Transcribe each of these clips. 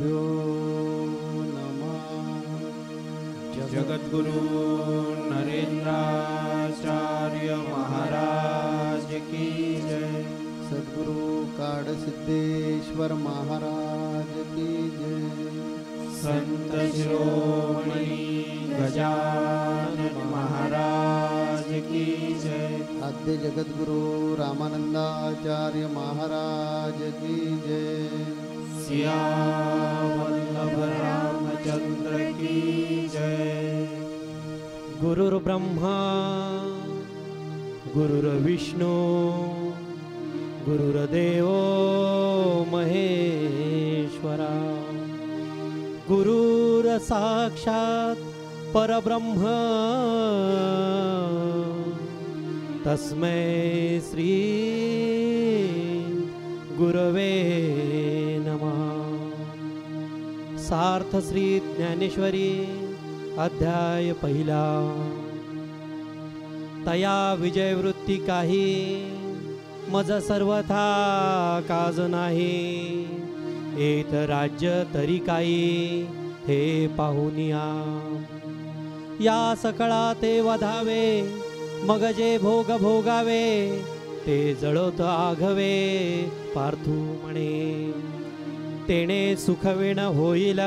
गुरुभ्यो नमः। जगद्गुरु नरेंद्राचार्य महाराज की जय। सद्गुरु काडसिद्धेश्वर महाराज की जय। संत शिरोमणी गजानन महाराज की जय। आद्य जगद्गुरु रामानंदाचार्य महाराज की जय। सियावल्लभ रामचंद्र की जय। गुरुर्ब्रह्मा गुरुर्विष्णू गुरुर्देवो महेश्वरा गुरुर्साक्षात् परब्रह्म तस्मै श्री गुरवे नमः। सार्थ श्री ज्ञानेश्वरी अध्याय पहिला। तया विजयवृत्ती काही मज सर्वथा काज नाही। एत राज्य तरी काही हे पाहुनिया। या सकळा ते वधावे मग जे भोग भोगावे ते जळोत आघवे पार्थू म्हणे। तेणे सुखविण होईल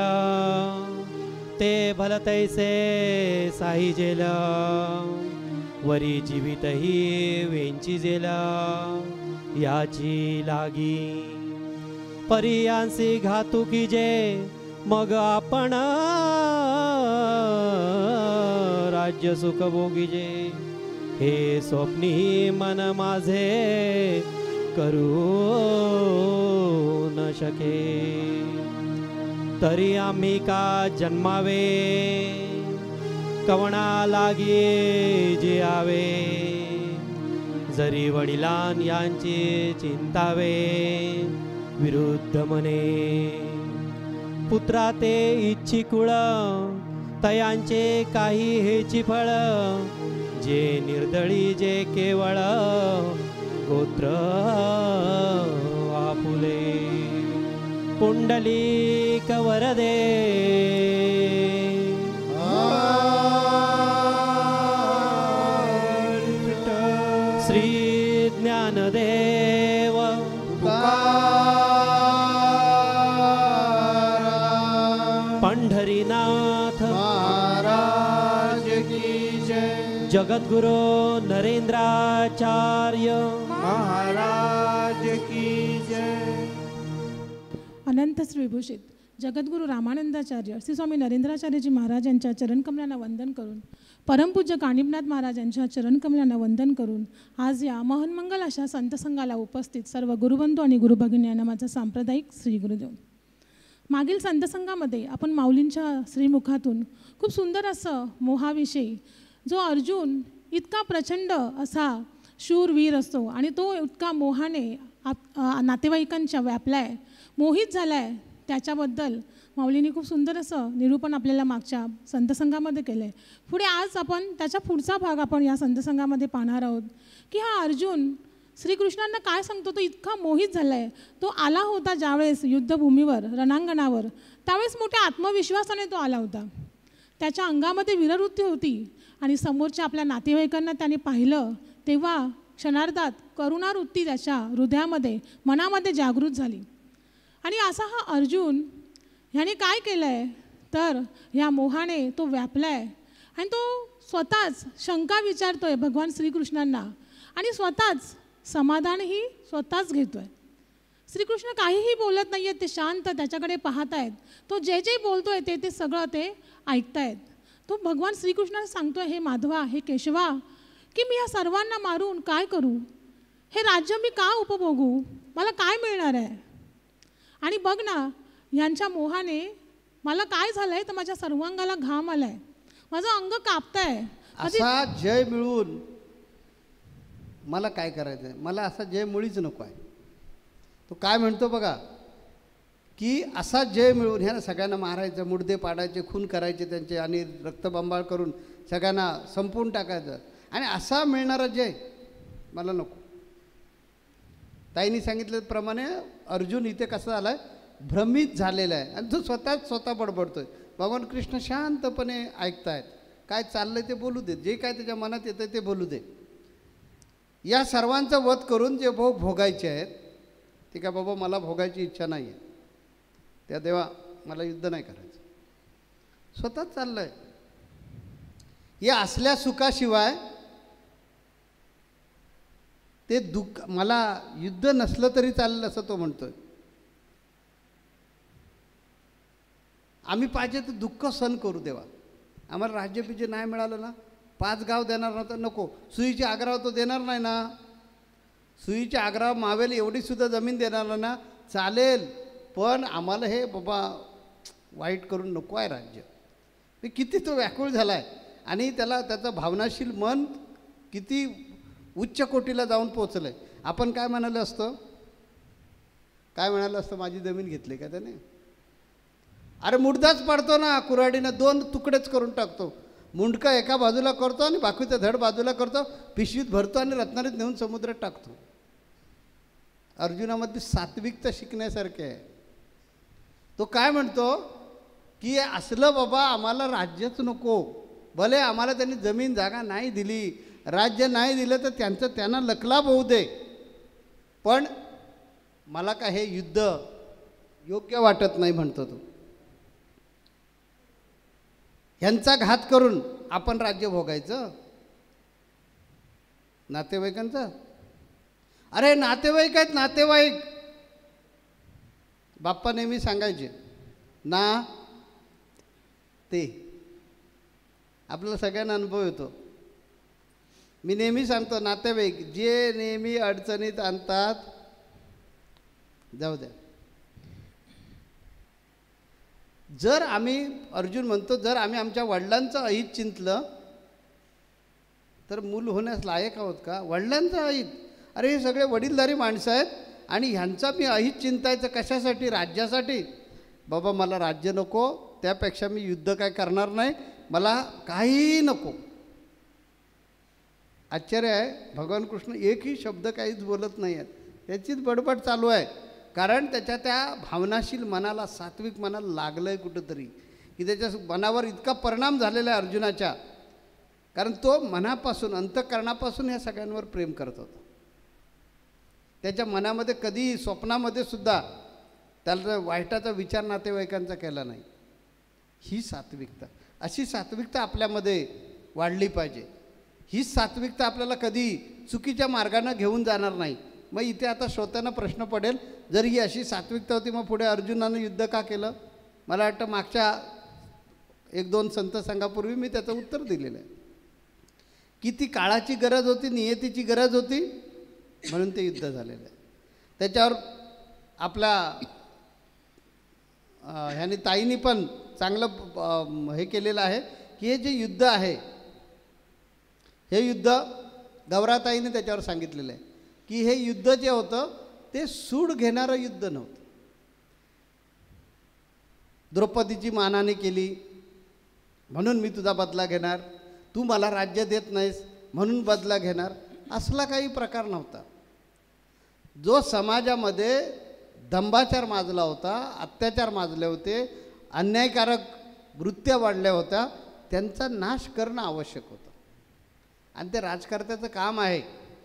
ते भलतैसे साहिजेल। वरी जीवितही वेंचिजेल याची लागी। परियांसी घातुकी जे मग आपण राज्य सुख भोगीजे। हे स्वप्नी मन माझे करू न शके। तरी आम्ही का जन्मावे कवणा लागी जे आवे। जरी वडिलान यांची चिंतावे विरुद्ध मने। पुत्रा ते इच्छी कुळ तयांचे काही हेची फळ। जे निर्दळी जे केवळ गोत्र आपुले। पुंडलिक वरदे श्री ज्ञानदेव पंढरीनाथ महाराज की जय। जगद्गुरु नरेंद्राचार्य महाराज की जय। अनंत श्रीभूषित जगद्गुरु रामानंदाचार्य श्री स्वामी नरेंद्राचार्यजी महाराज यांच्या चरणकमलांना वंदन करून, परमपूज्य कानिपनाथ महाराज यांच्या चरणकमलांना वंदन करून आज या महन्मंगल अशा संतसंघाला उपस्थित सर्व गुरुबंधू आणि गुरुभगिनी यांना माझा सांप्रदायिक श्री गुरुदेव। मागील संतसंघामध्ये आपण माऊलींच्या श्रीमुखातून खूप सुंदर असं मोहाविषयी, जो अर्जुन इतका प्रचंड असा शूरवीर असतो आणि तो इतका मोहाने नातेवाईकांच्या व्यापलाय, मोहित झालाय, त्याच्याबद्दल माऊलींनी खूप सुंदर असं निरूपण आपल्याला मागच्या संतसंघामध्ये केलं आहे। पुढे आज आपण त्याचा पुढचा भाग आपण या संतसंघामध्ये पाहणार आहोत की हा अर्जुन श्रीकृष्णांना काय सांगतो। तो इतका मोहित झाला आहे। तो आला होता ज्यावेळेस युद्धभूमीवर रणांगणावर, त्यावेळेस मोठ्या आत्मविश्वासाने तो आला होता। त्याच्या अंगामध्ये वीरवृत्ती होती आणि समोरच्या आपल्या नातेवाईकांना त्याने पाहिलं तेव्हा क्षणार्धात करुणावृत्ती त्याच्या हृदयामध्ये मनामध्ये जागृत झाली। आणि असा हा अर्जुन ह्याने काय केलं आहे तर ह्या मोहाने तो व्यापला आहे आणि तो स्वतःच शंका विचारतो आहे भगवान श्रीकृष्णांना आणि स्वतःच समाधानही स्वतःच घेतो आहे। श्रीकृष्ण काहीही बोलत नाही आहेत, ते शांत त्याच्याकडे पाहत आहेत। तो जे जे बोलतो आहे ते सगळं ते ऐकतायत। तो भगवान श्रीकृष्णाला सांगतो आहे, हे माधवा, हे केशवा, की मी या सर्वांना मारून काय करू? हे राज्य मी का उपभोगू? मला काय मिळणार आहे? आणि बघ ना, यांच्या मोहाने मला काय झालं आहे तर माझ्या सर्वांगाला घाम आला आहे, माझं अंग कापत आहे। असा जय मिळून मला काय करायचं आहे? मला असा जय मुळीच नको आहे। तो काय म्हणतो बघा की असा जय मिळून ह्यानं सगळ्यांना मारायचं, मुडदे पाडायचे, खून करायचे त्यांचे आणि रक्तबंबाळ करून सगळ्यांना संपवून टाकायचं आणि असा मिळणारा जय मला नको। ताईंनी सांगितल्याप्रमाणे अर्जुन इथे कसा आला आहे भ्रमित झालेला आहे आणि तो स्वतः बडबडतोय. भगवान कृष्ण शांतपणे ऐकतायत, काय चाललंय ते बोलू दे, जे काय त्याच्या मनात येतं ते बोलू दे. या सर्वांचा वध करून जे भोग भोगायचे आहेत ते काय बाबा मला भोगायची इच्छा नाही आहे, त्या देवा मला युद्ध नाही करायचं, स्वतःच चाललं आहे. या असल्या सुखाशिवाय ते दुःख, मला युद्ध नसलं तरी चालेल असं तो म्हणतोय. आम्ही पाहिजे तर दुःख सहन करू देवा, आम्हाला राज्यपिजे नाही मिळालं ना, 5 गाव देणार नव्हतं, नको, सुईची आग्रह तो देणार नाही ना, सुईची आग्रह मावेल एवढी सुद्धा जमीन देणार ना, चालेल, पण आम्हाला हे बाबा वाईट करून नको आहे राज्य. ते किती तो व्याकुळ झाला आहे आणि त्याचं भावनाशील मन किती उच्च कोटीला जाऊन पोचलं आहे. आपण काय म्हणालं असतं, माझी जमीन घेतली का त्याने? अरे मुडदाच पाडतो ना, कुऱ्हाडीनं 2 तुकडेच करून टाकतो, मुंडकं एका बाजूला करतो आणि बाकीचं धड बाजूला करतो, पिशवीत भरतो आणि रत्नारीत नेऊन समुद्रात टाकतो. अर्जुनामध्ये सात्विकता शिकण्यासारखे आहे. तो काय म्हणतो की असलं बाबा आम्हाला राज्यच नको, भले आम्हाला त्यांनी जमीन जागा नाही दिली, राज्य नाही दिलं तर त्यांना लखलाभ होऊ दे, पण मला काय हे युद्ध योग्य वाटत नाही म्हणतो तो. ह्यांचा घात करून आपण राज्य भोगायचं नातेवाईकांचं? अरे नातेवाईक आहेत, नातेवाईक. बाप्पा नेहमी सांगायचे ना, ते आपल्याला सगळ्यांना अनुभव येतो. मी नेहमी सांगतो, नातेवाईक जे नेहमी अडचणीत आणतात, जाऊ द्या. जर आम्ही, अर्जुन म्हणतो, जर आम्ही आमच्या वडिलांचं अहित चिंतलं तर मूल होण्यास लायक आहोत का? वडिलांचं अहित, अरे हे सगळे वडीलधारी माणसं आहेत आणि ह्यांचा मी अहित चिंतायचं कशासाठी? राज्यासाठी. बाबा मला राज्य नको, त्यापेक्षा मी युद्ध काय करणार नाही, मला काहीही नको. आश्चर्य आहे, भगवान कृष्ण एकही शब्द काहीच बोलत नाही आहेत, त्याचीच बडबड चालू आहे. कारण त्याच्या त्या भावनाशील मनाला, सात्विक मनाला लागलं आहे कुठंतरी, की त्याच्या मनावर इतका परिणाम झालेला आहे अर्जुनाच्या, कारण तो मनापासून, अंतःकरणापासून ह्या सगळ्यांवर प्रेम करत होता. त्याच्या मनामध्ये कधीही स्वप्नामध्ये सुद्धा त्याला वाईटाचा विचार नातेवाईकांचा केला नाही. ही सात्विकता, अशी सात्विकता आपल्यामध्ये वाढली पाहिजे. हीच सात्विकता आपल्याला कधी चुकीच्या मार्गाने घेऊन जाणार नाही. मग इथे आता श्रोत्यांना प्रश्न पडेल, जर ही अशी सात्विकता होती मग पुढे अर्जुनानं युद्ध का केलं? मला वाटतं मागच्या 1-2 संत संघापूर्वी मी त्याचं उत्तर दिलेलं आहे की ती काळाची गरज होती, नियतीची गरज होती, म्हणून ते युद्ध झालेलं आहे. त्याच्यावर आपल्या ह्याने ताईंनी पण चांगलं हे केलेलं आहे की हे जे युद्ध आहे, हे युद्ध गौराताईने त्याच्यावर सांगितलेलं आहे की हे युद्ध जे होतं ते सूड घेणारं युद्ध नव्हतं. द्रौपदीची मानहानी केली म्हणून मी तुझा बदला घेणार, तू मला राज्य देत नाहीस म्हणून बदला घेणार, असला काही प्रकार नव्हता. जो समाजामध्ये दंभाचार माजला होता, अत्याचार माजले होते, अन्यायकारक वृत्त्या वाढल्या होत्या, त्यांचा नाश करणं आवश्यक होतं आणि ते राजकर्त्याचं काम आहे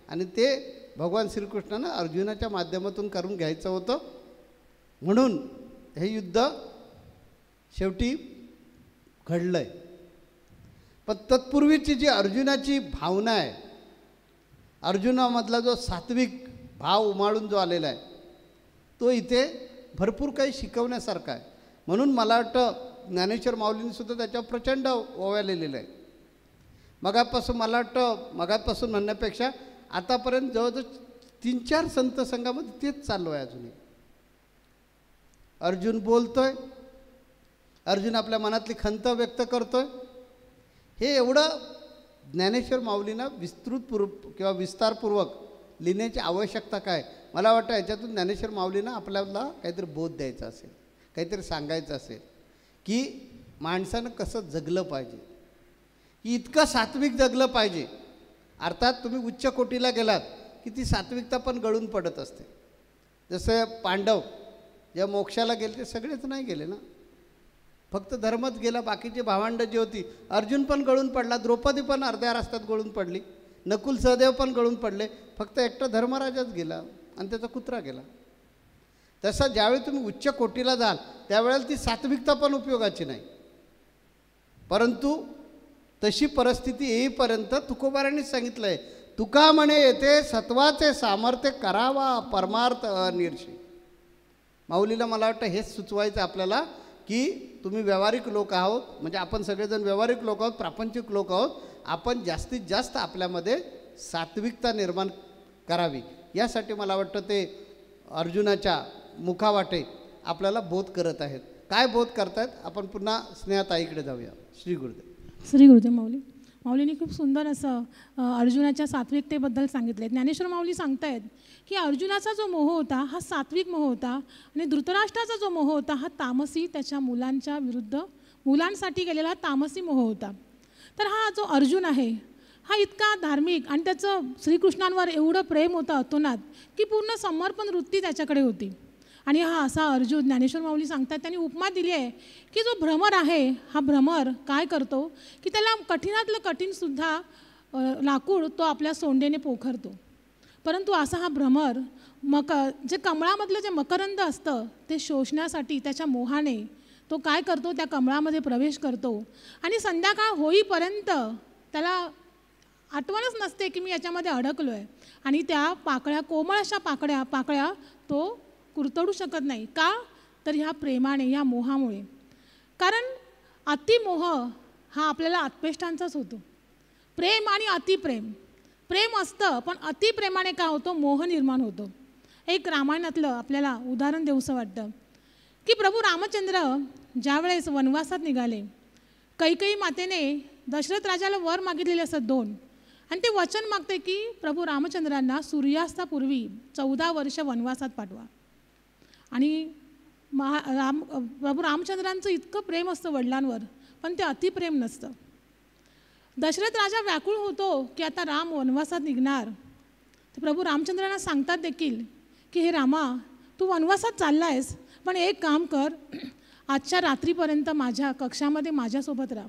आणि ते भगवान श्रीकृष्णानं अर्जुनाच्या माध्यमातून करून घ्यायचं होतं. म्हणून हे युद्ध शेवटी घडलं आहे. पण तत्पूर्वीची जी अर्जुनाची भावना आहे, अर्जुनामधला जो सात्विक भाव उमाळून जो आलेला आहे, तो इथे भरपूर काही शिकवण्यासारखा आहे. म्हणून मला वाटतं ज्ञानेश्वर माऊलींनीसुद्धा त्याच्यावर प्रचंड ओव्या लिहिलेलं आहे. मगापासून म्हणण्यापेक्षा आतापर्यंत जवळजवळ 3-4 संत संघामध्ये तेच चालू आहे. अजूनही अर्जुन बोलतोय, अर्जुन आपल्या मनातली खंत व्यक्त करतोय. हे एवढं ज्ञानेश्वर माऊलींना किंवा विस्तारपूर्वक लिहिण्याची आवश्यकता काय? मला वाटतं याच्यातून ज्ञानेश्वर माऊलींना आपल्याला काहीतरी बोध द्यायचा असेल, काहीतरी सांगायचं असेल की माणसानं कसं जगलं पाहिजे, की इतकं सात्विक जगलं पाहिजे. अर्थात तुम्ही उच्च कोटीला गेलात की ती सात्विकता पण गळून पडत असते. जसं पांडव ज्या मोक्षाला गेले ते सगळेच नाही गेले ना, फक्त धर्मच गेला. बाकीची भावंड जी होती, अर्जुन पण गळून पडला, द्रौपदी पण अर्ध्या रस्त्यात गळून पडली, नकुल सहदेव पण गळून पडले, फक्त एकटा धर्मराजाच गेला आणि त्याचा कुत्रा गेला. तसं ज्यावेळी तुम्ही उच्च कोटीला जाल त्यावेळेला ती सात्विकता पण उपयोगाची नाही. परंतु तशी परिस्थिती येईपर्यंत तुकोबारांनी सांगितलं आहे, तुका म्हणे येथे सत्वाचे सामर्थ्य करावा परमार्थ अनिर्षी. माऊलीला मला वाटतं हेच सुचवायचं आपल्याला, की तुम्ही व्यावहारिक लोक आहोत, म्हणजे आपण सगळेजण व्यावहारिक लोक आहोत, प्रापंचिक लोक आहोत. आपण जास्तीत जास्त आपल्यामध्ये सात्विकता निर्माण करावी, यासाठी मला वाटतं ते अर्जुनाच्या मुखावाटे आपल्याला बोध करत आहेत. काय बोध करतायत आपण पुन्हा स्नेहाताईकडे जाऊया. श्री गुरुदेव. श्री गुरुदेव. माऊलींनी खूप सुंदर असं अर्जुनाच्या सात्विकतेबद्दल सांगितले. ज्ञानेश्वर माऊली सांगतायत की अर्जुनाचा जो मोह होता हा सात्विक मोह होता आणि धृतराष्ट्राचा जो मोह होता हा तामसी, त्याच्या मुलांच्या विरुद्ध मुलांसाठी केलेला तामसी मोह होता. तर हा जो अर्जुन आहे हा इतका धार्मिक आणि त्याचं श्रीकृष्णांवर एवढं प्रेम होतं अतोनात की पूर्ण समर्पण वृत्ती त्याच्याकडे होती. आणि हा असा अर्जुन, ज्ञानेश्वर माऊली सांगतात, त्यांनी उपमा दिली आहे की जो भ्रमर आहे हा भ्रमर काय करतो की त्याला कठीणातलं कठीणसुद्धा लाकूड तो आपल्या सोंडेने पोखरतो. परंतु असा हा भ्रमर जे कमळामधलं जे मकरंद असतं ते शोषण्यासाठी त्याच्या मोहाने तो काय करतो, त्या कमळामध्ये प्रवेश करतो आणि संध्याकाळ होईपर्यंत त्याला आठवणच नसते की मी याच्यामध्ये अडकलो आहे. आणि त्या पाकळ्या, कोमळ अशा पाकळ्या तो कुरतडू शकत नाही. का? तर ह्या प्रेमाने, ह्या मोहामुळे. कारण अतिमोह हा आपल्याला आत्पेष्टांचाच होतो. प्रेम आणि अतिप्रेम, प्रेम असतं पण अतिप्रेमाने काय होतं, मोह निर्माण होतो. एक रामायणातलं आपल्याला उदाहरण देऊसं वाटतं की प्रभू रामचंद्र ज्यावेळेस वनवासात निघाले, कैकेयी मातेने दशरथ राजाला वर मागितलेले असत 2, आणि ते वचन मागते की प्रभू रामचंद्रांना सूर्यास्तापूर्वी 14 वर्ष वनवासात पाठवा. आणि प्रभू रामचंद्रांचं इतकं प्रेम असतं वडिलांवर, पण ते अतिप्रेम नसतं. दशरथ राजा व्याकुळ होतो की आता राम वनवासात निघणार. तर प्रभू रामचंद्रांना सांगतात देखील की हे रामा, तू वनवासात चालला आहेस, पण एक काम कर, आजच्या रात्रीपर्यंत माझ्या कक्षामध्ये माझ्यासोबत राहा.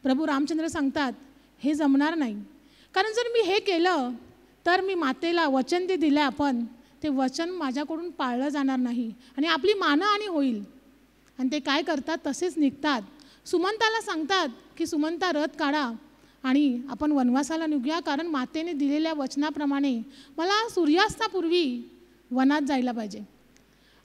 प्रभू रामचंद्र सांगतात हे जमणार नाही, कारण जर मी हे केलं तर मी मातेला वचन ते दिलं आपण, ते वचन माझ्याकडून पाळलं जाणार नाही आणि आपली मानहानी होईल. आणि ते काय करतात, तसेच निघतात. सुमंताला सांगतात की सुमंता रथ काढा आणि आपण वनवासाला निघूया, कारण मातेने दिलेल्या वचनाप्रमाणे मला सूर्यास्तापूर्वी वनात जायला पाहिजे.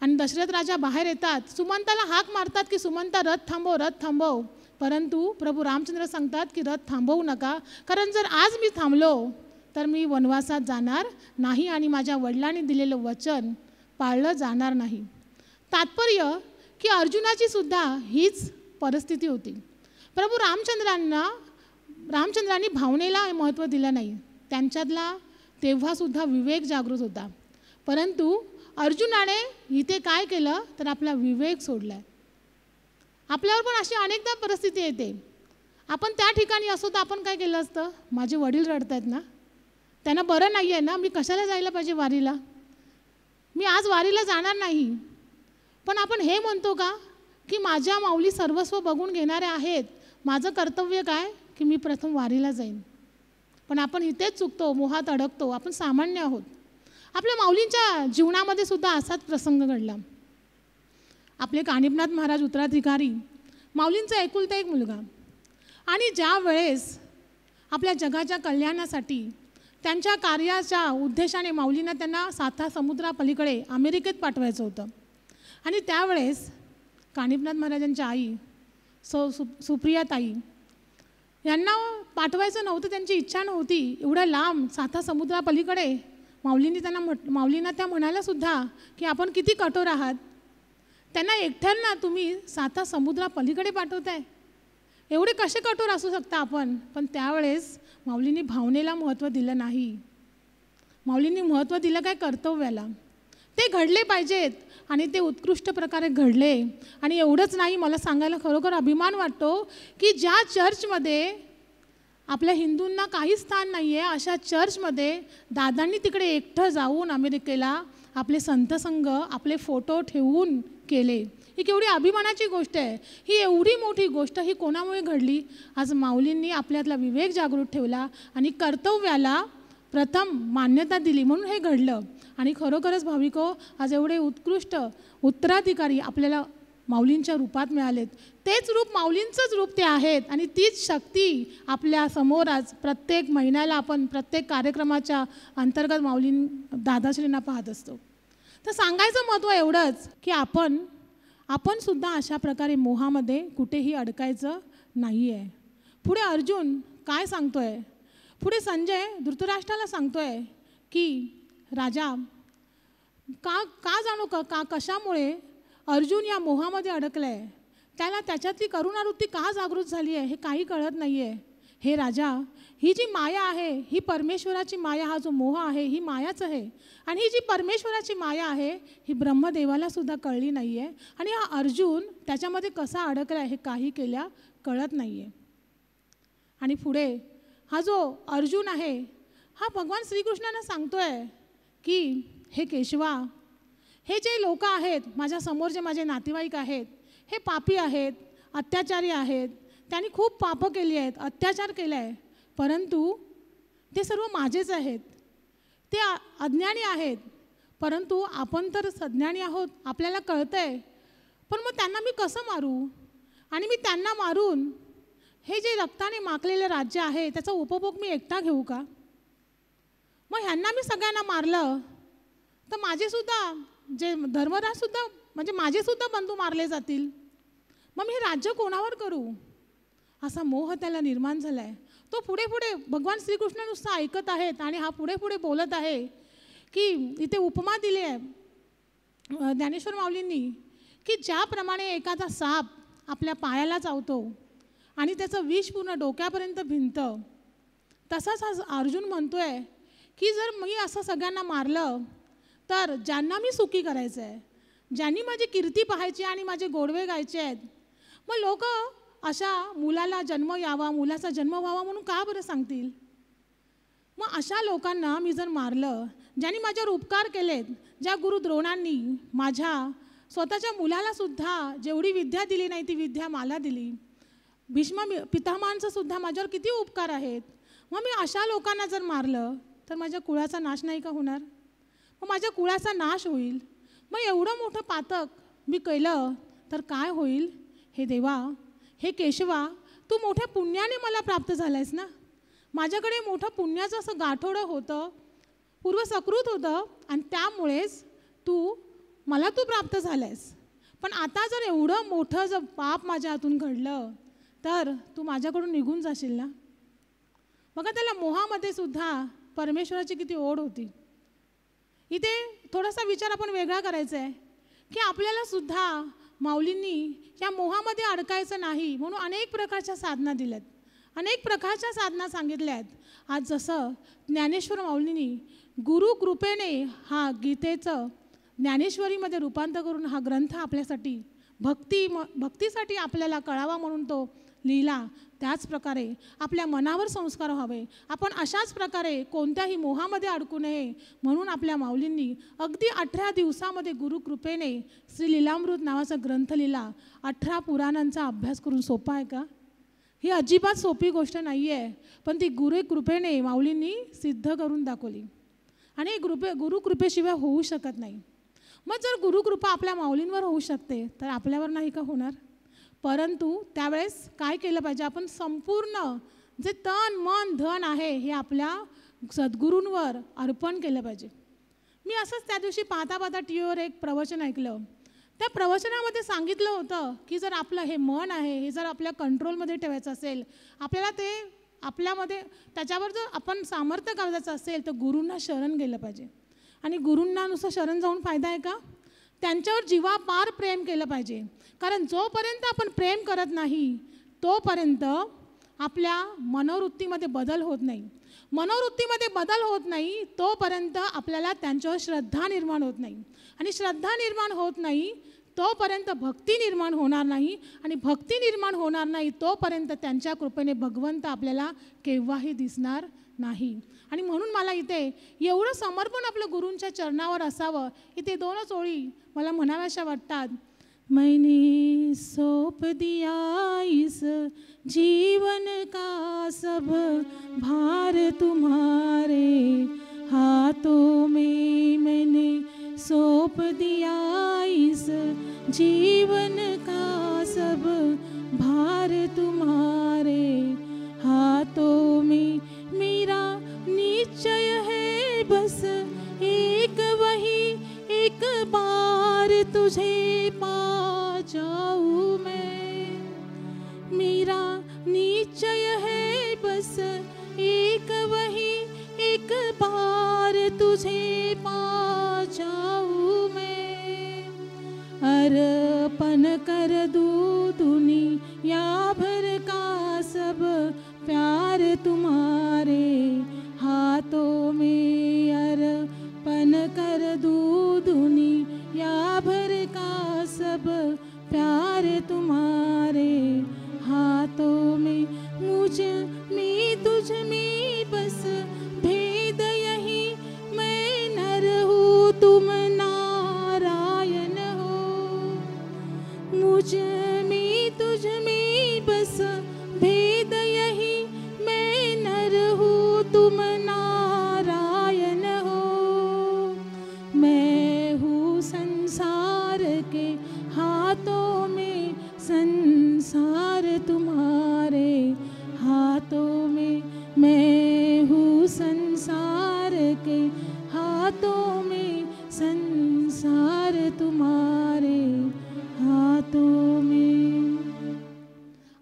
आणि दशरथ राजा बाहेर येतात, सुमंताला हाक मारतात की सुमंता रथ थांबव, रथ थांबव. परंतु प्रभू रामचंद्र सांगतात की रथ थांबवू नका, कारण जर आज मी थांबलो तर मी वनवासात जाणार नाही आणि माझ्या वडिलांनी दिलेलं वचन पाळलं जाणार नाही. तात्पर्य की अर्जुनाची सुद्धा हीच परिस्थिती होती. प्रभू रामचंद्रांनी भावनेला महत्त्व दिलं नाही. त्यांच्यातला तेव्हासुद्धा विवेक जागृत होता. परंतु अर्जुनाने इथे काय केलं तर आपला विवेक सोडला आहे. आपल्यावर पण अशी अनेकदा परिस्थिती येते. आपण त्या ठिकाणी असो तर आपण काय केलं असतं, माझे वडील रडत आहेत ना, त्यांना बरं नाही आहे ना, मी कशाला जायला पाहिजे वारीला, मी आज वारीला जाणार नाही. पण आपण हे म्हणतो का की माझ्या माऊली सर्वस्व बघून घेणारे आहेत, माझं कर्तव्य काय की मी प्रथम वारीला जाईन. पण आपण इथेच चुकतो, मोहात अडकतो. आपण सामान्य आहोत. आपल्या माऊलींच्या जीवनामध्ये सुद्धा असाच प्रसंग घडला. आपले कानिपनाथ महाराज उत्तराधिकारी, माऊलींचा एकुलता एक मुलगा, आणि ज्या वेळेस आपल्या जगाच्या कल्याणासाठी त्यांच्या कार्याच्या उद्देशाने माऊलींना त्यांना 7 समुद्रापलीकडे अमेरिकेत पाठवायचं होतं. आणि त्यावेळेस कानिपनाथ महाराजांच्या आई सुप्रियाताई यांना पाठवायचं नव्हतं, त्यांची इच्छा नव्हती. एवढ्या लांब 7 समुद्रापलीकडे माऊलींना त्या म्हणाल्यासुद्धा की आपण किती कठोर आहात, त्यांना एकट्यांना तुम्ही 7 समुद्रापलीकडे पाठवताय, एवढे कसे कठोर असू शकता आपण. पण त्यावेळेस माऊलींनी भावनेला महत्त्व दिलं नाही. माऊलींनी महत्त्व दिलं काय, कर्तव्याला. ते घडले पाहिजेत आणि ते उत्कृष्ट प्रकारे घडले. आणि एवढंच नाही, मला सांगायला खरोखर अभिमान वाटतो की ज्या चर्चमध्ये आपल्या हिंदूंना काही स्थान नाही आहे अशा चर्चमध्ये दादांनी तिकडे एकटं जाऊन अमेरिकेला आपले संतसंग आपले फोटो ठेवून केले. ही केवढी अभिमानाची गोष्ट आहे. ही एवढी मोठी गोष्ट ही कोणामुळे घडली? आज माऊलींनी आपल्यातला विवेक जागृत ठेवला आणि कर्तव्याला प्रथम मान्यता दिली म्हणून हे घडलं. आणि खरोखरच भाविको, आज एवढे उत्कृष्ट उत्तराधिकारी आपल्याला माऊलींच्या रूपात मिळालेत. तेच रूप माऊलींचंच रूप ते आहेत आणि तीच शक्ती आपल्या समोर आज प्रत्येक महिन्याला आपण प्रत्येक कार्यक्रमाच्या अंतर्गत दादाश्रींना पाहत असतो. तर सांगायचं महत्त्व एवढंच की आपण सुद्धा अशा प्रकारे मोहामध्ये कुठेही अडकायचं नाही आहे. पुढे अर्जुन काय सांगतोय? पुढे संजय धृतराष्ट्राला सांगतोय की राजा का जाणू का कशामुळे अर्जुन या मोहामध्ये अडकला आहे, त्याला त्याच्यातली करुणावृत्ती का जागृत झाली आहे हे काही कळत नाही आहे. हे राजा, ही जी माया आहे ही परमेश्वराची माया, हा जो मोह आहे ही मायाच आहे. आणि ही जी परमेश्वराची माया आहे ही ब्रह्मदेवाला सुद्धा कळली नाही आहे. आणि हा अर्जुन त्याच्यामध्ये कसा अडकला आहे हे काही केल्या कळत नाही आहे. आणि पुढे हा जो अर्जुन आहे हा भगवान श्रीकृष्णांना सांगतोय की हे केशवा, हे जे लोक आहेत माझ्यासमोर, जे माझे नातेवाईक आहेत, हे पापी आहेत, अत्याचारी आहेत, त्यांनी खूप पापं केली आहेत, अत्याचार केला आहे, परंतु ते सर्व माझेच आहेत. ते अज्ञानी आहेत, परंतु आपण तर सज्ञानी आहोत, आपल्याला कळतं आहे. पण मग त्यांना मी कसं मारू? आणि मी त्यांना मारून हे जे रक्ताने माखलेलं राज्य आहे त्याचा उपभोग मी एकटा घेऊ का? मग ह्यांना मी सगळ्यांना मारलं तर माझेसुद्धा जे धर्मराजसुद्धा म्हणजे माझेसुद्धा बंधू मारले जातील. मग मी हे राज्य कोणावर करू? असा मोह त्याला निर्माण झाला आहे. तो पुढे पुढे भगवान श्रीकृष्ण नुसतं ऐकत आहेत आणि हा पुढे पुढे बोलत आहे की इथे उपमा दिली आहे ज्ञानेश्वर माऊलींनी की ज्याप्रमाणे एखादा साप आपल्या पायाला चावतो आणि त्याचं विष पूर्ण डोक्यापर्यंत भिनतं, तसाच हा अर्जुन म्हणतोय की जर मी असं सगळ्यांना मारलं तर ज्यांना मी सुखी करायचं आहे, ज्यांनी माझी कीर्ती पाहायची आणि माझे गोडवे गायचे आहेत, मग लोक अशा मुलाला जन्म यावा, मुलाचा जन्म व्हावा म्हणून का बरं सांगतील? मग अशा लोकांना मी जर मारलं, ज्यांनी माझ्यावर उपकार केलेत, ज्या गुरु द्रोणांनी माझ्या स्वतःच्या मुलालासुद्धा जेवढी विद्या दिली नाही ती विद्या मला दिली, भीष्म पितामहांचं सुद्धा माझ्यावर किती उपकार आहेत, मग मी अशा लोकांना जर मारलं तर माझ्या कुळाचा नाश नाही का होणार? मग माझ्या कुळाचा नाश होईल. मग एवढं मोठं पातक मी केलं तर काय होईल? हे देवा, हे केशवा, तू मोठ्या पुण्याने मला प्राप्त झालायस ना. माझ्याकडे मोठं पुण्याचं असं गाठोडं होतं, पूर्वसकृत होतं आणि त्यामुळेच मला तू प्राप्त झालायस. पण आता जर एवढं मोठं जर पाप माझ्या हातून घडलं तर तू माझ्याकडून निघून जाशील ना. बघा, त्याला मोहामध्ये सुद्धा परमेश्वराची किती ओढ होती. इथे थोडासा विचार आपण वेगळा करायचा आहे की आपल्याला सुद्धा माऊलींनी या मोहामध्ये अडकायचं नाही म्हणून अनेक प्रकारच्या साधना दिल्यात, अनेक प्रकारच्या साधना सांगितल्या आहेत. आज जसं ज्ञानेश्वर माऊलींनी गुरुकृपेने हा गीतेचं ज्ञानेश्वरीमध्ये रूपांतर करून हा ग्रंथ आपल्यासाठी भक्तीसाठी आपल्याला कळावा म्हणून तो लिहिला, त्याच प्रकारे आपल्या मनावर संस्कार व्हावे, आपण अशाच प्रकारे कोणत्याही मोहामध्ये अडकू नये म्हणून आपल्या माऊलींनी अगदी 18 दिवसामध्ये गुरुकृपेने श्री लीलामृत नावाचा ग्रंथ लिहिला. 18 पुराणांचा अभ्यास करून सोपा आहे का? ही अजिबात सोपी गोष्ट नाही आहे, पण ती गुरुकृपेने माऊलींनी सिद्ध करून दाखवली आणि गुरुकृपेशिवाय होऊ शकत नाही. मग जर गुरुकृपा आपल्या माऊलींवर होऊ शकते तर आपल्यावर नाही का होणार? परंतु त्यावेळेस काय केलं पाहिजे? आपण संपूर्ण जे तन मन धन आहे हे आपल्या सद्गुरूंवर अर्पण केलं पाहिजे. मी असंच त्या दिवशी पाहता टी व्हीवर एक प्रवचन ऐकलं. त्या प्रवचनामध्ये सांगितलं होतं की जर आपलं हे मन आहे हे जर आपल्या कंट्रोलमध्ये ठेवायचं असेल, आपल्याला ते आपल्यामध्ये त्याच्यावर जर आपण सामर्थ्य गाजवायचं असेल तर गुरूंना शरण गेलं पाहिजे. आणि गुरूंना नुसतं शरण जाऊन फायदा आहे का? त्यांच्यावर जीवापार प्रेम केलं पाहिजे. कारण जोपर्यंत आपण प्रेम करत नाही तोपर्यंत आपल्या मनोवृत्तीमध्ये बदल होत नाही. मनोवृत्तीमध्ये बदल होत नाही तोपर्यंत आपल्याला त्यांच्यावर श्रद्धा निर्माण होत नाही. आणि श्रद्धा निर्माण होत नाही तोपर्यंत भक्ती निर्माण होणार नाही. आणि भक्ती निर्माण होणार नाही तोपर्यंत त्यांच्या कृपेने भगवंत आपल्याला केव्हाही दिसणार नाही. आणि म्हणून मला इथे एवढं समर्पण आपलं गुरूंच्या चरणावर असावं. इथे 2च ओळी मला म्हणाव्याशा वाटतात. मैंने सौंप दिया इस जीवन का सब भार तुम्हारे हाथों में, मैंने सौंप दिया इस जीवन का सब भार तुम्हारे हाथों में, मेरा निश्चय है बस एक वही एक बार तुझे पा जाऊँ मैं, मेरा निश्चय है बस एक वही एक बार तुझे पा जाऊँ मैं, अर्पण कर दूँ दुनिया भर का सब प्यार तुम्हारे हाथों में, अर्पण कर दूँ दुनिया भर का सब प्यार तुम्हारे हाथों में, मुझ में तुझ में बस भेद यही, मैं नर हूँ तुम नारायण हो, मुझ में तुझ में बस भेद यही, मैं नर हूँ तुम नारायण हो, मैं हूँ संसार के हाथों में, संसार तुम्हारे हाथों में, मैं हूँ संसार के हाथों में, संसार तुम्हारे हाथों में.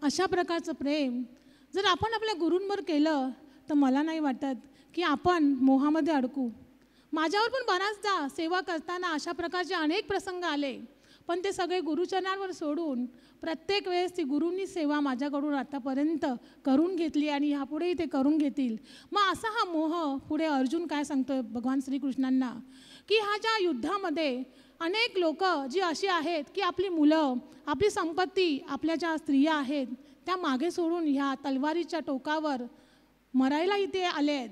अशा प्रकारचं प्रेम जर आपण आपल्या गुरूंवर केलं तर मला नाही वाटत की आपण मोहामध्ये अडकू. माझ्यावर पण बऱ्याचदा सेवा करताना अशा प्रकारचे अनेक प्रसंग आले, पण ते सगळे गुरुचरणांवर सोडून प्रत्येक वेळेस ती गुरूंनी सेवा माझ्याकडून आतापर्यंत करून घेतली आणि ह्यापुढेही ते करून घेतील. मग असा हा मोह पुढे अर्जुन काय सांगतोय भगवान श्रीकृष्णांना, की ह्या ज्या युद्धामध्ये अनेक लोक जी अशी आहेत की आपली मुलं, आपली संपत्ती, आपल्या ज्या स्त्रिया आहेत त्या मागे सोडून ह्या तलवारीच्या टोकावर मरायला इथे आले आहेत,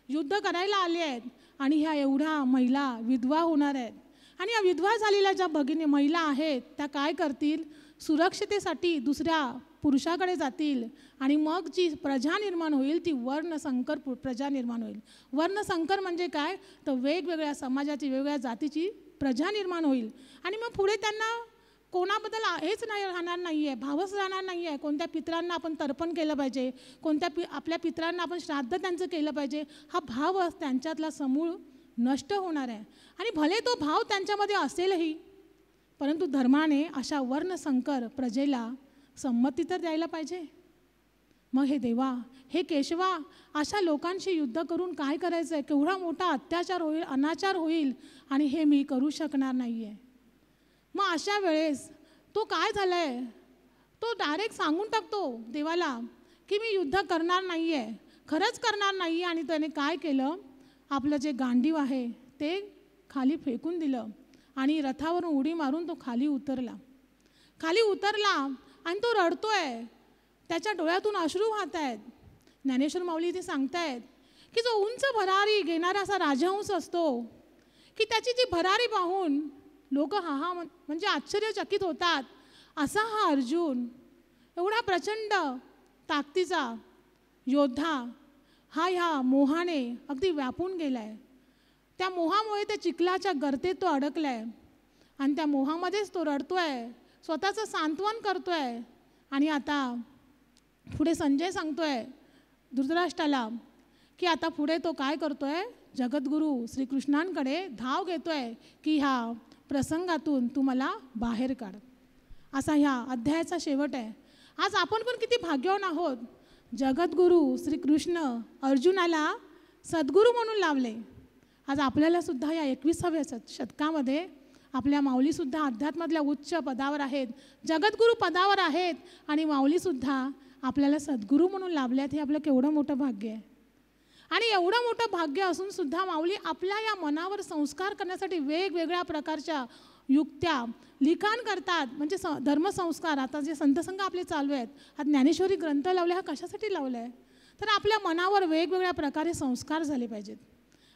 युद्ध करायला आले आहेत, आणि ह्या एवढ्या महिला विधवा होणार आहेत. आणि या विधवा झालेल्या ज्या भगिनी महिला आहेत त्या काय करतील, सुरक्षतेसाठी दुसऱ्या पुरुषाकडे जातील आणि मग जी प्रजा निर्माण होईल ती वर्णसंकर प्रजा निर्माण होईल. वर्णसंकर म्हणजे काय, तर वेगवेगळ्या समाजाची वेगवेगळ्या जातीची प्रजा निर्माण होईल. आणि मग पुढे त्यांना कोणाबद्दल हेच नाही राहणार नाही आहे, भावच राहणार नाही आहे. कोणत्या पितरांना आपण तर्पण केलं पाहिजे, आपल्या पितरांना आपण श्राद्ध त्यांचं केलं पाहिजे, हा भाव त्यांच्यातला समूळ नष्ट होणार आहे. आणि भले तो भाव त्यांच्यामध्ये असेलही, परंतु धर्माने अशा वर्णसंकर प्रजेला संमती तर द्यायला पाहिजे. मग हे देवा, हे केशवा, अशा लोकांशी युद्ध करून काय करायचं आहे, केवढा मोठा अत्याचार होईल, अनाचार होईल, आणि हे मी करू शकणार नाही आहे. मग अशा वेळेस तो काय झाला आहे, तो डायरेक्ट सांगून टाकतो देवाला की मी युद्ध करणार नाही आहे, खरंच करणार नाही आहे. आणि त्याने काय केलं, आपलं जे गांडीव आहे ते खाली फेकून दिलं आणि रथावरून उडी मारून तो खाली उतरला. आणि तो रडतोय, त्याच्या डोळ्यातून अश्रू वाहत आहेत. ज्ञानेश्वर माऊली इथे सांगतायत की जो उंच भरारी घेणारा असा राजहंस असतो की त्याची जी भरारी पाहून लोक हा म्हणजे आश्चर्यचकित होतात, असा हा अर्जुन एवढा प्रचंड ताकदीचा योद्धा हा ह्या मोहाने अगदी व्यापून गेला आहे. त्या मोहामुळे त्या चिखलाच्या गर्तेत तो अडकला आहे आणि त्या मोहामध्येच तो रडतो आहे, स्वतःचं सांत्वन करतो आहे. आणि आता पुढे संजय सांगतो आहे धृतराष्ट्राला की आता पुढे तो काय करतो आहे, जगद्गुरू श्रीकृष्णांकडे धाव घेतो आहे की ह्या प्रसंगातून तू मला बाहेर काढ. असा ह्या अध्यायाचा शेवट आहे. आज आपण पण किती भाग्यवान आहोत, जगद्गुरू श्रीकृष्ण अर्जुनाला सद्गुरू म्हणून लावले. आज आपल्याला सुद्धा या 21व्या शतकामध्ये आपल्या माऊलीसुद्धा अध्यात्मातल्या उच्च पदावर आहेत, जगद्गुरू पदावर आहेत, आणि माऊलीसुद्धा आपल्याला सद्गुरू म्हणून लाभल्यात. हे आपलं केवढं मोठं भाग्य आहे. आणि एवढं मोठं भाग्य असून सुद्धा माऊली आपल्या या मनावर संस्कार करण्यासाठी वेगवेगळ्या प्रकारच्या युक्त्या लिखाण करतात. म्हणजे धर्मसंस्कार, आता जे संतसंघ आपले चालू आहेत, हा ज्ञानेश्वरी ग्रंथ लावले, हा कशासाठी लावला आहे, तर आपल्या मनावर वेगवेगळ्या प्रकारे संस्कार झाले पाहिजेत.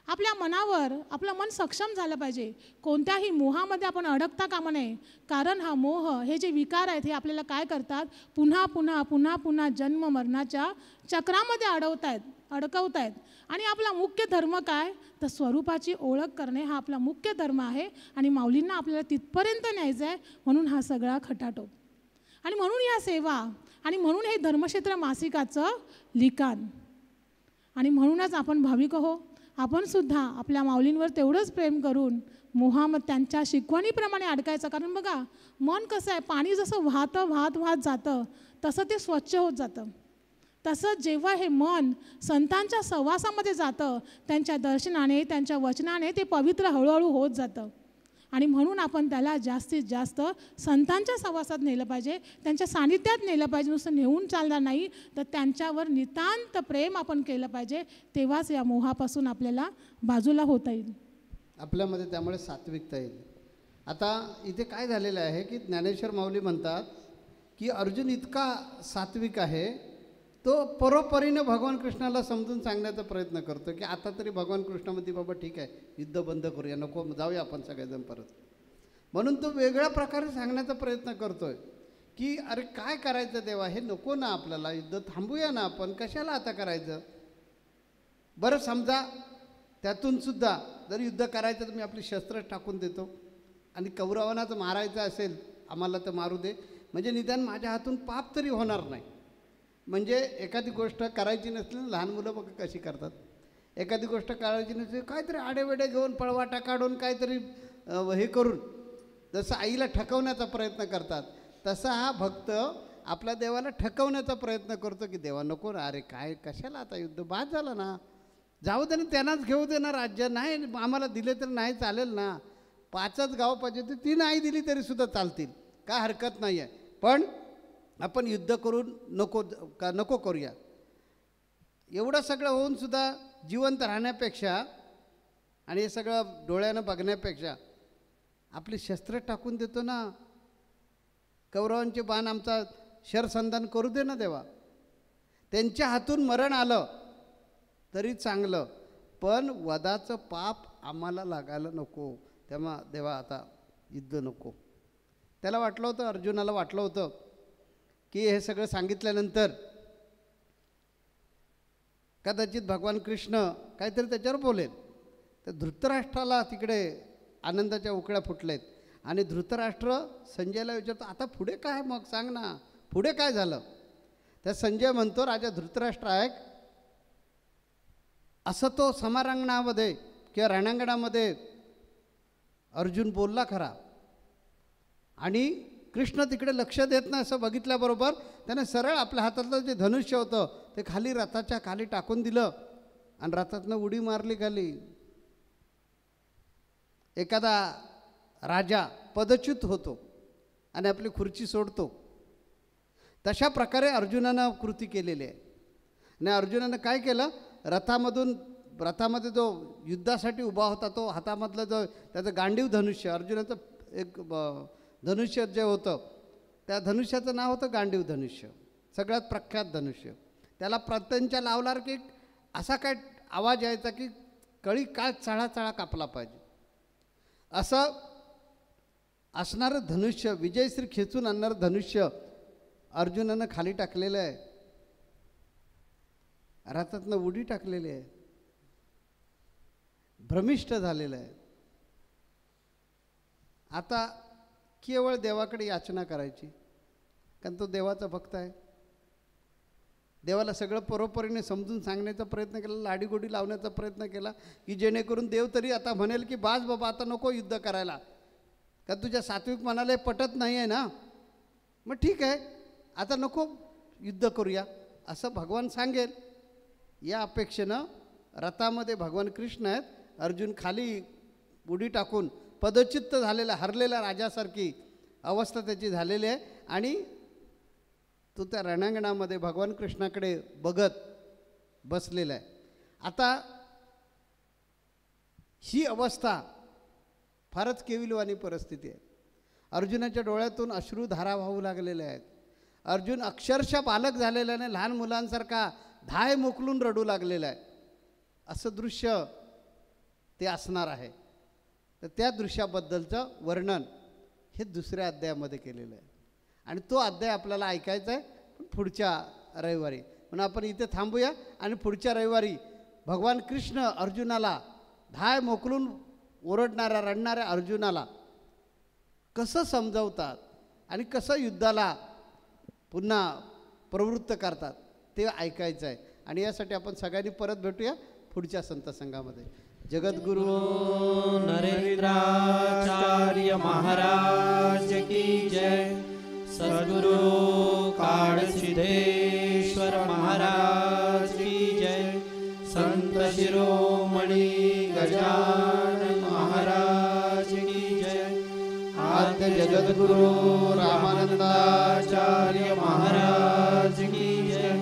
आपल्या मनावर आपलं मन सक्षम झालं पाहिजे. कोणत्याही मोहामध्ये आपण अडकता कामा नये. कारण हा मोह, हे जे विकार आहेत, हे आपल्याला काय करतात, पुन्हा पुन्हा पुन्हा पुन्हा जन्म मरणाच्या चक्रामध्ये अडकवत आहेत. आणि आपला मुख्य धर्म काय, तर स्वरूपाची ओळख करणे हा आपला मुख्य धर्म आहे. आणि माऊलींना आपल्याला तिथपर्यंत न्यायचं आहे. म्हणून हा सगळा खटाटोप, आणि म्हणून या सेवा, आणि म्हणून हे धर्मक्षेत्र मासिकाचं लिखाण. आणि म्हणूनच आपण भाविक हो, आपण सुद्धा आपल्या माऊलींवर तेवढंच प्रेम करून मोहामध्ये त्यांच्या शिकवणीप्रमाणे अडकायचं. कारण बघा, मन कसं आहे, पाणी जसं वाहत जातं तसं ते स्वच्छ होत जातं. तसंच जेव्हा हे मन संतांच्या सहवासामध्ये जातं, त्यांच्या दर्शनाने, त्यांच्या वचनाने ते पवित्र हळूहळू होत जातं. आणि म्हणून आपण त्याला जास्तीत जास्त संतांच्या सहवासात नेलं पाहिजे, त्यांच्या सानिध्यात नेलं पाहिजे. नुसतं नेऊन चालणार नाही, तर त्यांच्यावर नितांत प्रेम आपण केलं पाहिजे. तेव्हाच या मोहापासून आपल्याला बाजूला होता येईल, आपल्यामध्ये त्यामुळे सात्विकता येईल. आता इथे काय झालेलं आहे की ज्ञानेश्वर माऊली म्हणतात की अर्जुन इतका सात्विक आहे, तो परोपरीने भगवान कृष्णाला समजून सांगण्याचा प्रयत्न करतो की आता तरी भगवान कृष्ण म्हणते, बाबा ठीक आहे, युद्ध बंद करूया, नको जाऊया आपण सगळेजण परत. म्हणून तो वेगळ्या प्रकारे सांगण्याचा प्रयत्न करतोय की अरे काय करायचं देवा, हे नको ना आपल्याला, युद्ध थांबूया ना आपण, कशाला आता करायचं. बरं समजा त्यातूनसुद्धा जर युद्ध करायचं तर मी आपली शस्त्र टाकून देतो, आणि कौरवांना तर मारायचं असेल आम्हाला तर मारू दे, म्हणजे निदान माझ्या हातून पाप तरी होणार नाही. म्हणजे एखादी गोष्ट करायची नसली, लहान मुलं बघा कशी करतात, एखादी गोष्ट करायची नसली काहीतरी आडेवेडे घेऊन पळवाटा काढून काहीतरी हे करून जसं आईला ठकवण्याचा प्रयत्न करतात, तसा हा भक्त आपल्या देवाला ठकवण्याचा प्रयत्न करतो की देवा नको ना, अरे काय कशाला आता युद्ध, बाद झालं ना, जाऊ दे ना, त्यांनाच घेऊ दे ना राज्य, नाही आम्हाला दिले तर नाही चालेल ना, 5च गाव पाहिजे तर ती नाही दिली तरीसुद्धा चालतील, काय हरकत नाही आहे, पण आपण युद्ध करून नको करूया. एवढं सगळं होऊनसुद्धा जिवंत राहण्यापेक्षा आणि हे सगळं डोळ्यानं बघण्यापेक्षा आपली शस्त्र टाकून देतो ना, कौरवांचे बाण आमचा शरसंधान करू दे ना देवा, त्यांच्या हातून मरण आलं तरी चांगलं, पण वधाचं पाप आम्हाला लागायला नको, तेव्हा देवा आता युद्ध नको. त्याला वाटलं होतं, अर्जुनाला वाटलं होतं की हे सगळं सांगितल्यानंतर कदाचित भगवान कृष्ण काहीतरी त्याच्यावर बोलेल. तर धृतराष्ट्राला तिकडे आनंदाच्या उकळ्या फुटलेत, आणि धृतराष्ट्र संजयला विचारतो, आता पुढे काय, मग सांग ना पुढे काय झालं. तर संजय म्हणतो, राजा धृतराष्ट्र ऐक, असं तो समारंगणामध्ये किंवा रणांगणामध्ये अर्जुन बोलला खरा, आणि कृष्ण तिकडे लक्ष देत नाही असं बघितल्याबरोबर त्याने सरळ आपल्या हातातलं जे धनुष्य होतं ते खाली रथाच्या खाली टाकून दिलं, आणि रथातनं उडी मारली खाली. एखादा राजा पदच्युत होतो आणि आपली खुर्ची सोडतो, तशा प्रकारे अर्जुनानं कृती केलेली आहे. आणि अर्जुनानं काय केलं, रथामध्ये जो युद्धासाठी उभा होता तो हातामधलं जो त्याचं गांडीव धनुष्य, अर्जुनाचं एक धनुष्य जे होतं त्या धनुष्याचं नाव होतं गांडीव धनुष्य, सगळ्यात प्रख्यात धनुष्य. त्याला प्रत्यंच्या लावला की असा काय आवाज यायचा की कळी काळ चळाचळा कापला पाहिजे, असं असणारं धनुष्य, विजयश्री खेचून आणणारं धनुष्य अर्जुनानं खाली टाकलेलं आहे, रथातनं उडी टाकलेली आहे, भ्रमिष्ट झालेलं आहे. आता केवळ देवाकडे याचना करायची, कारण तो देवाचा भक्त आहे. देवाला सगळं परोपरीने समजून सांगण्याचा प्रयत्न केला, लाडीगोडी लावण्याचा प्रयत्न केला की जेणेकरून देव तरी आता म्हणेल की बास बाबा आता नको युद्ध करायला, कारण तुझ्या सात्विक मनाला पटत नाही आहे ना, मग ठीक आहे आता नको युद्ध करूया असं भगवान सांगेल. या अपेक्षेनं रथामध्ये भगवान कृष्ण आहेत, अर्जुन खाली उडी टाकून पदच्युत झालेला हरलेला राजासारखी अवस्था त्याची झालेली आहे, आणि तो त्या रणांगणामध्ये भगवान कृष्णाकडे बघत बसलेला आहे. आता ही अवस्था फारच केविलवाणी परिस्थिती आहे. अर्जुनाच्या डोळ्यातून अश्रूधारा वाहू लागलेल्या आहेत. अर्जुन अक्षरशः बालक झालेला नाही, लहान मुलांसारखा धाय मोकलून रडू लागलेला आहे, असं दृश्य ते असणार आहे. तर त्या दृश्याबद्दलचं वर्णन हे दुसऱ्या अध्यायामध्ये केलेलं आहे आणि तो अध्याय आपल्याला ऐकायचा आहे पुढच्या रविवारी. म्हणून आपण इथे थांबूया आणि पुढच्या रविवारी भगवान कृष्ण अर्जुनाला धाय मोकलून ओरडणाऱ्या रडणाऱ्या अर्जुनाला कसं समजावतात आणि कसं युद्धाला पुन्हा प्रवृत्त करतात ते ऐकायचं आहे. आणि यासाठी आपण सगळ्यांनी परत भेटूया पुढच्या संत संघामध्ये. जगद्गुरु नरेंद्राचार्य महाराज की जय. सद्गुरु काळसिद्धेश्वर महाराज की जय. संत शिरोमणी गजानन महाराज की जय. आद्य जगद्गुरु रामानंदाचार्य महाराज की जय.